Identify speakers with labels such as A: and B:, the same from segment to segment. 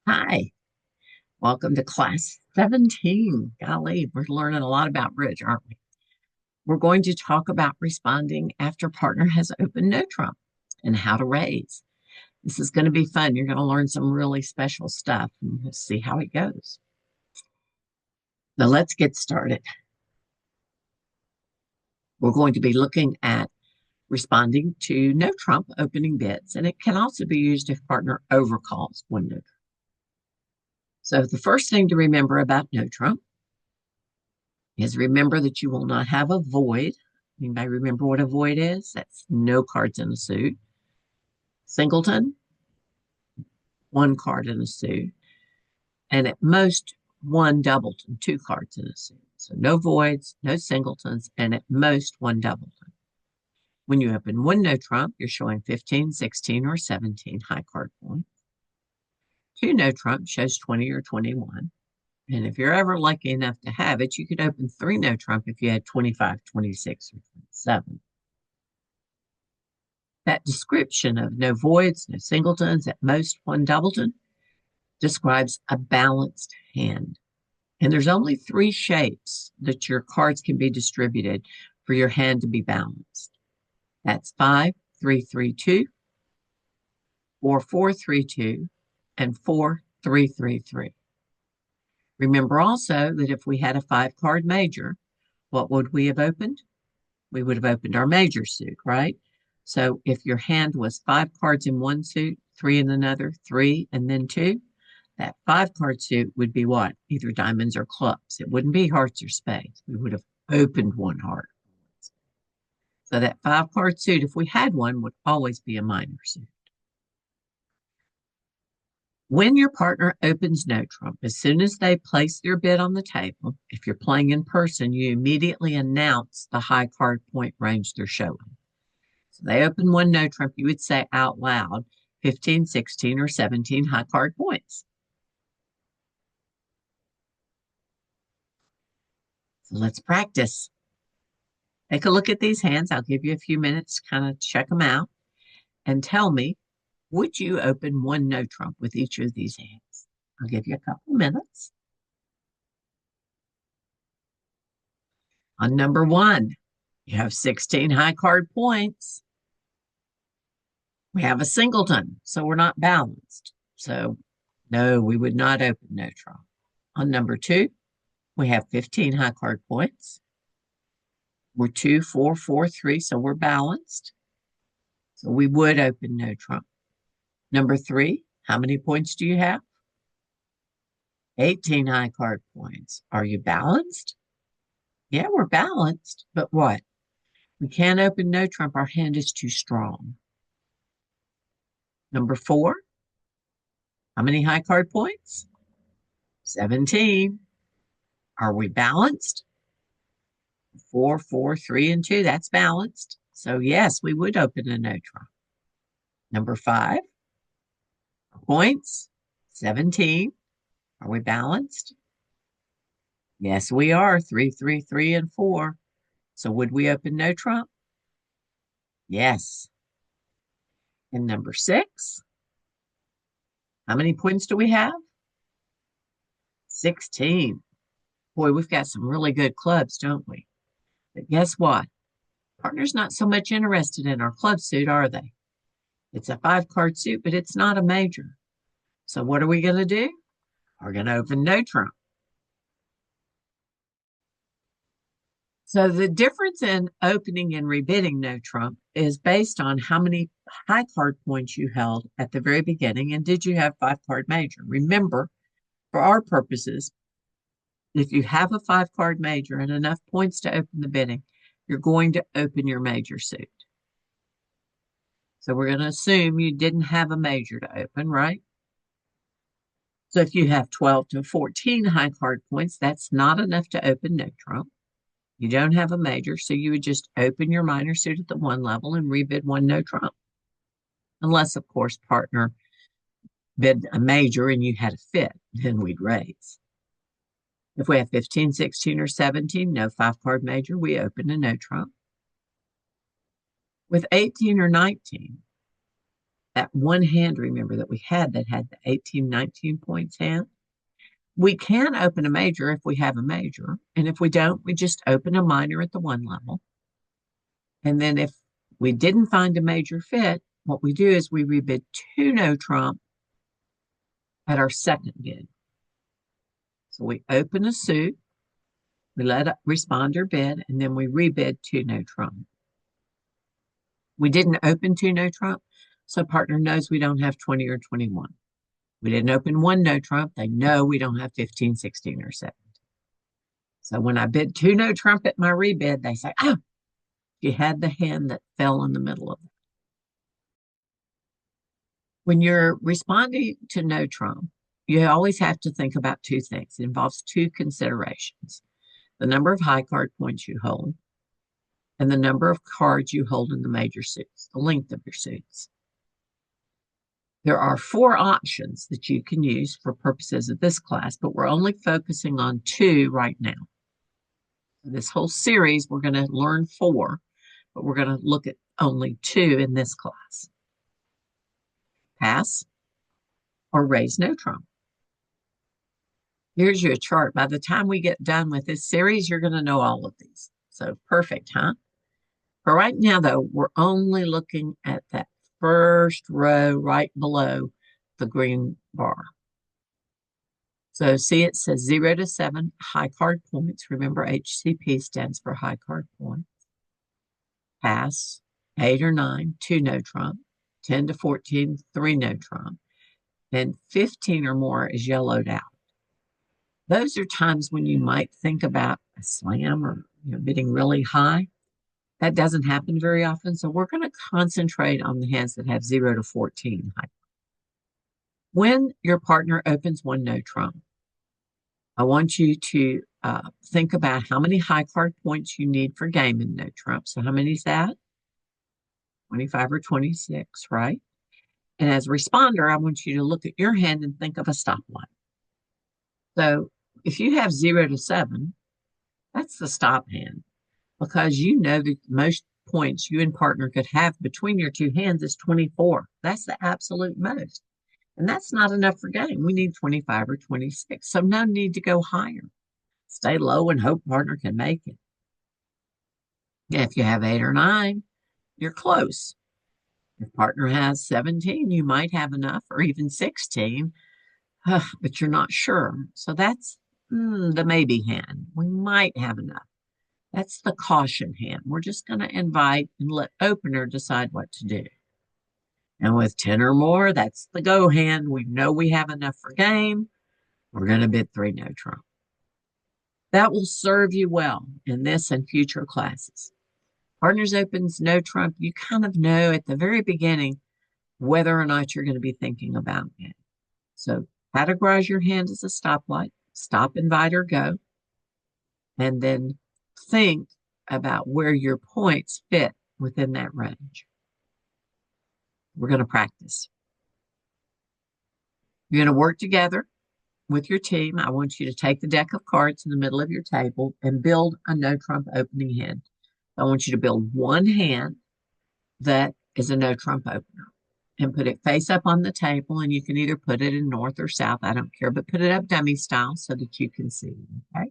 A: Hi, welcome to class 17. Golly, we're learning a lot about bridge, aren't we? We're going to talk about responding after partner has opened no trump and how to raise. This is going to be fun. You're going to learn some really special stuff and we'll see how it goes. Now let's get started. We're going to be looking at responding to no trump opening bids, and it can also be used if partner overcalls one no trump. So the first thing to remember about no trump is remember that you will not have a void. Anybody remember what a void is? That's no cards in a suit. Singleton, one card in a suit. And at most, one doubleton, two cards in a suit. So no voids, no singletons, and at most, one doubleton. When you open one no trump, you're showing 15, 16, or 17 high card points. Two no trump shows 20 or 21. And if you're ever lucky enough to have it, you could open three no trump if you had 25, 26, or 27. That description of no voids, no singletons, at most one doubleton, describes a balanced hand. And there's only three shapes that your cards can be distributed for your hand to be balanced. That's 5, 3, 3, 2, 4, 4, 3, 2, and 4, 3, 3, 3. Remember also that if we had a 5-card major, what would we have opened? We would have opened our major suit, right? So if your hand was 5 cards in one suit, 3 in another, 3, and then 2, that 5-card suit would be what? Either diamonds or clubs. It wouldn't be hearts or spades. We would have opened one heart. So that 5-card suit, if we had one, would always be a minor suit. When your partner opens no trump, as soon as they place their bid on the table, if you're playing in person, you immediately announce the high card point range they're showing. So they open one no trump, you would say out loud 15, 16, or 17 high card points. So let's practice. Take a look at these hands. I'll give you a few minutes to kind of check them out and tell me, would you open one no trump with each of these hands? I'll give you a couple minutes. On number one, you have 16 high card points. We have a singleton, so we're not balanced. So no, we would not open no trump. On number two, we have 15 high card points. We're 2, 4, 4, 3, so we're balanced. So we would open no trump. Number three, how many points do you have? 18 high card points. Are you balanced? Yeah, we're balanced, but what? We can't open no trump. Our hand is too strong. Number four, how many high card points? 17. Are we balanced? 4, 4, 3, and 2. That's balanced. So yes, we would open a no trump. Number five, points, 17. Are we balanced? Yes, we are. 3, 3, 3, and 4. So would we open no trump? Yes. And number six, how many points do we have? 16. Boy, we've got some really good clubs, don't we? But guess what? Partner's not so much interested in our club suit, are they? It's a 5-card suit, but it's not a major. So what are we going to do? We're going to open no trump. So the difference in opening and rebidding no trump is based on how many high card points you held at the very beginning and did you have 5-card major. Remember, for our purposes, if you have a 5-card major and enough points to open the bidding, you're going to open your major suit. So we're going to assume you didn't have a major to open, right? So if you have 12 to 14 high card points, that's not enough to open no trump. You don't have a major, so you would just open your minor suit at the 1 level and rebid one no trump. Unless, of course, partner bid a major and you had a fit, then we'd raise. If we have 15, 16, or 17, no 5-card major, we open a no trump. With 18 or 19, that one hand, remember, that we had that had the 18, 19 points hand. We can open a major if we have a major. And if we don't, we just open a minor at the one level. And then if we didn't find a major fit, what we do is we rebid two no trump at our second bid. So we open a suit, we let a responder bid, and then we rebid two no trump. We didn't open two no trump, so partner knows we don't have 20 or 21. We didn't open one no trump, they know we don't have 15, 16, or 17. So when I bid two no trump at my rebid, they say, oh, you had the hand that fell in the middle of it. When you're responding to no trump, you always have to think about two things. It involves two considerations: the number of high card points you hold and the number of cards you hold in the major suits, the length of your suits. There are four options that you can use for purposes of this class, but we're only focusing on two right now. This whole series, we're going to learn four, but we're going to look at only two in this class: pass or raise no trump. Here's your chart. By the time we get done with this series, you're going to know all of these. So perfect, huh? For right now, though, we're only looking at that first row right below the green bar. So see, it says 0 to 7 high card points. Remember, HCP stands for high card points. Pass, 8 or 9, 2 no trump. 10 to 14, 3 no trump. And 15 or more is yellowed out. Those are times when you might think about a slam or bidding really high. That doesn't happen very often, so we're going to concentrate on the hands that have 0 to 14 high. When your partner opens one no trump, I want you to think about how many high card points you need for game in no trump. So how many is that? 25 or 26, right? And as a responder, I want you to look at your hand and think of a stoplight. So if you have 0 to 7, that's the stop hand, because you know that most points you and partner could have between your two hands is 24. That's the absolute most. And that's not enough for game. We need 25 or 26. So no need to go higher. Stay low and hope partner can make it. If you have 8 or 9, you're close. If partner has 17, you might have enough, or even 16, but you're not sure. So that's the maybe hand. We might have enough. That's the caution hand. We're just going to invite and let opener decide what to do. And with 10 or more, that's the go hand. We know we have enough for game. We're going to bid 3 no trump. That will serve you well in this and future classes. Partners opens no trump. You kind of know at the very beginning whether or not you're going to be thinking about it. So categorize your hand as a stoplight, stop, invite, or go, and then think about where your points fit within that range. We're going to practice. You're going to work together with your team. I want you to take the deck of cards in the middle of your table and build a no trump opening hand. I want you to build one hand that is a no trump opener and put it face up on the table, and you can either put it in north or south, I don't care, but put it up dummy style so that you can see, okay?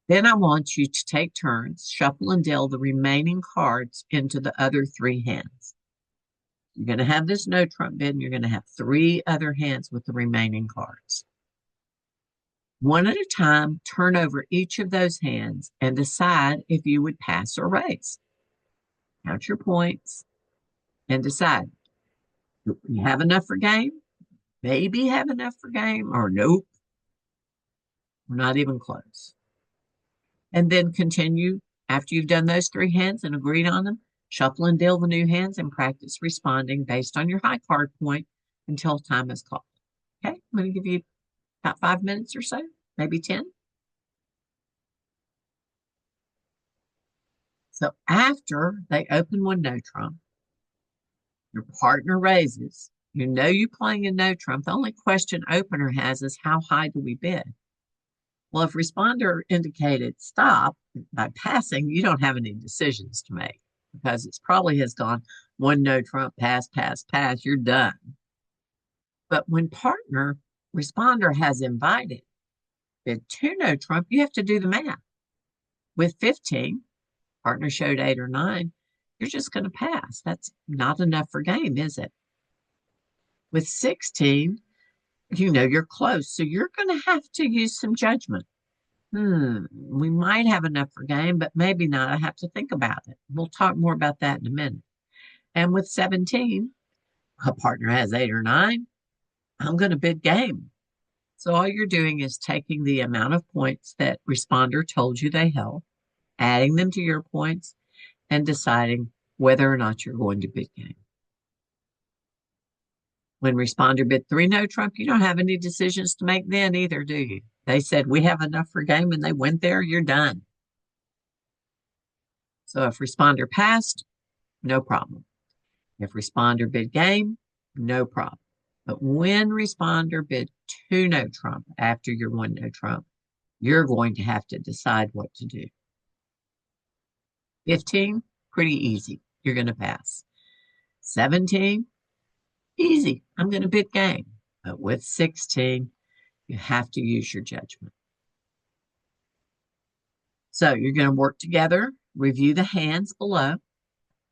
A: Then I want you to take turns, shuffle and deal the remaining cards into the other 3 hands. You're going to have this no trump bid, and you're going to have 3 other hands with the remaining cards. One at a time, turn over each of those hands and decide if you would pass or raise. Count your points and decide. Do you have enough for game? Maybe have enough for game, or nope, we're not even close. And then continue after you've done those 3 hands and agreed on them. Shuffle and deal the new hands and practice responding based on your high card point until time is called. Okay, I'm going to give you about 5 minutes or so, maybe 10. So after they open one no trump, your partner raises. You know you're playing a no trump. The only question opener has is how high do we bid? Well, if responder indicated stop by passing, you don't have any decisions to make because it's probably has gone One no trump, pass, pass, pass, you're done. But when partner responder has invited bid two no trump, you have to do the math. With 15, partner showed 8 or 9, you're just going to pass. That's not enough for game, is it? With 16, you're close, so you're going to have to use some judgment. We might have enough for game, but maybe not. I have to think about it. We'll talk more about that in a minute. And with 17, a partner has 8 or 9, I'm going to bid game. So all you're doing is taking the amount of points that responder told you they held, adding them to your points, and deciding whether or not you're going to bid game. When responder bid 3 no trump, you don't have any decisions to make then either, do you? They said, we have enough for game, and they went there, you're done. So if responder passed, no problem. If responder bid game, no problem. But when responder bid 2 no trump after your 1 no trump, you're going to have to decide what to do. 15, pretty easy. You're going to pass. 17, easy. I'm going to bid game. But with 16, you have to use your judgment. So you're going to work together, review the hands below.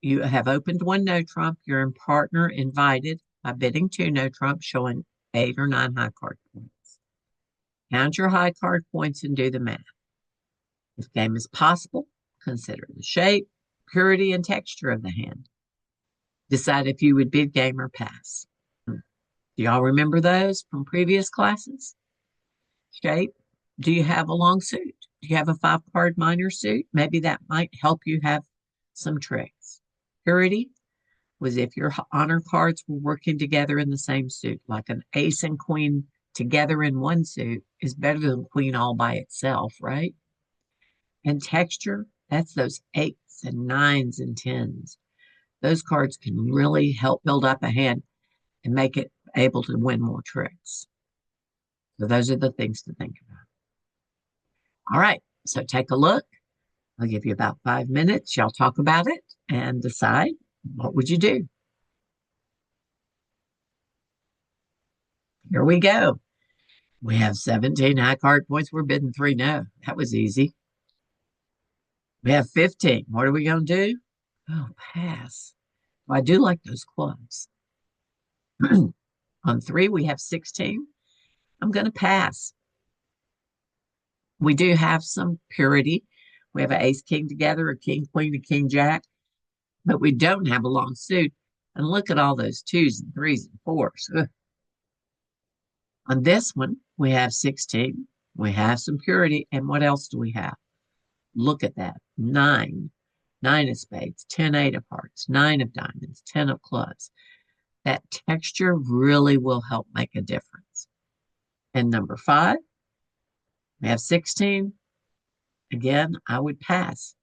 A: You have opened 1 no trump. You're in partner invited by bidding 2 no trump, showing 8 or 9 high card points. Count your high card points and do the math. If game is possible, consider the shape, purity, and texture of the hand. Decide if you would bid game or pass. Do y'all remember those from previous classes? Shape. Do you have a long suit? Do you have a 5-card minor suit? Maybe that might help you have some tricks. Purity was if your honor cards were working together in the same suit, like an ace and queen together in one suit is better than queen all by itself, right? And texture, that's those 8s and 9s and 10s. Those cards can really help build up a hand and make it able to win more tricks. So those are the things to think about. All right, so take a look. I'll give you about 5 minutes. Y'all talk about it and decide what would you do. Here we go. We have 17 high card points. We're bidding 3 no. That was easy. We have 15. What are we going to do? Oh, pass. Well, I do like those clubs. On 3, we have 16. I'm going to pass. We do have some purity. We have an ace king together, a king queen, a king jack, but we don't have a long suit. And look at all those 2s and 3s and 4s. Ugh. On this one, we have 16. We have some purity. And what else do we have? Look at that. 9. 9 of spades, 10, 8 of hearts, 9 of diamonds, 10 of clubs. That texture really will help make a difference. And number 5, we have 16. Again, I would pass.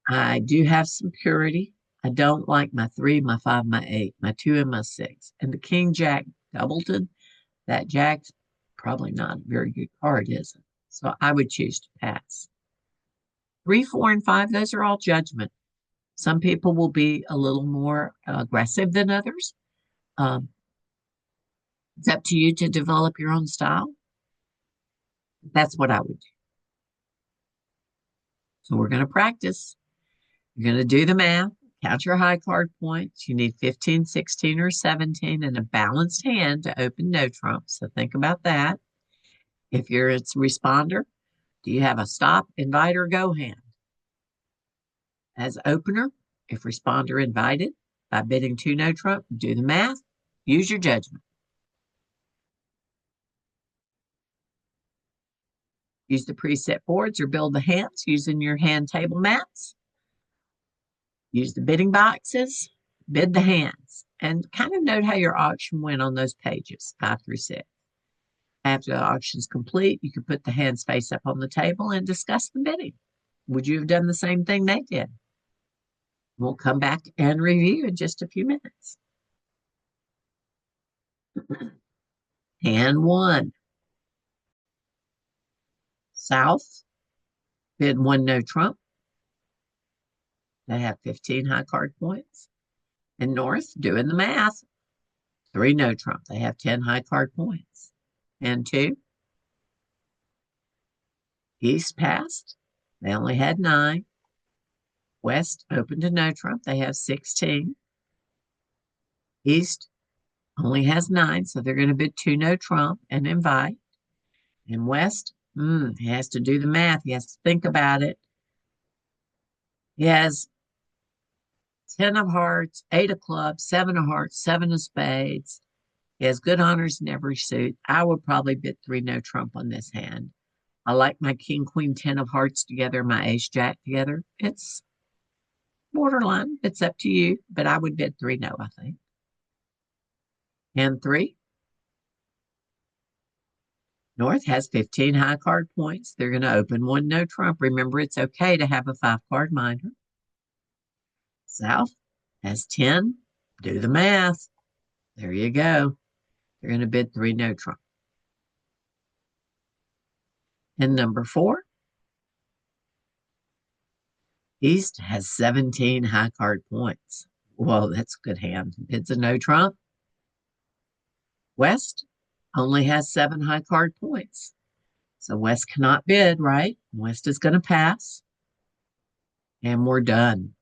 A: I do have some purity. I don't like my 3, my 5, my 8, my 2, and my 6. And the king jack doubleton, that jack's probably not a very good card, is it? So I would choose to pass. 3, 4, and 5, those are all judgment. Some people will be a little more aggressive than others. It's up to you to develop your own style. That's what I would do. So we're going to practice. You're going to do the math, count your high card points. You need 15, 16, or 17 and a balanced hand to open no trump. So think about that. If you're its responder, do you have a stop, invite, or go hand? As opener, if responder invited by bidding 2 no trump, do the math, use your judgment. Use the preset boards or build the hands using your hand table mats. Use the bidding boxes, bid the hands, and kind of note how your auction went on those pages, 5 through 6. After the auction is complete, you can put the hands face up on the table and discuss the bidding. Would you have done the same thing they did? We'll come back and review in just a few minutes. Hand 1. South, bid 1 no trump. They have 15 high card points. And North, doing the math, three no trump. They have 10 high card points. And two, East passed. They only had nine. West open to no trump. They have 16. East only has nine, so they're going to bid two no trump and invite. And West, he has to do the math. He has to think about it. He has 10 of hearts, 8 of clubs, 7 of hearts, 7 of spades. He has good honors in every suit. I would probably bid three no trump on this hand. I like my king, queen, 10 of hearts together, my ace, jack together. It's borderline. It's up to you, but I would bid three no, I think. Hand three. North has 15 high card points. They're going to open one no trump. Remember, it's okay to have a 5 card minder. South has 10. Do the math. There you go. They're going to bid three no trump. And number four, East has 17 high card points. Whoa, that's a good hand. Bids a no trump. West only has 7 high card points. So West cannot bid, right? West is going to pass. And we're done.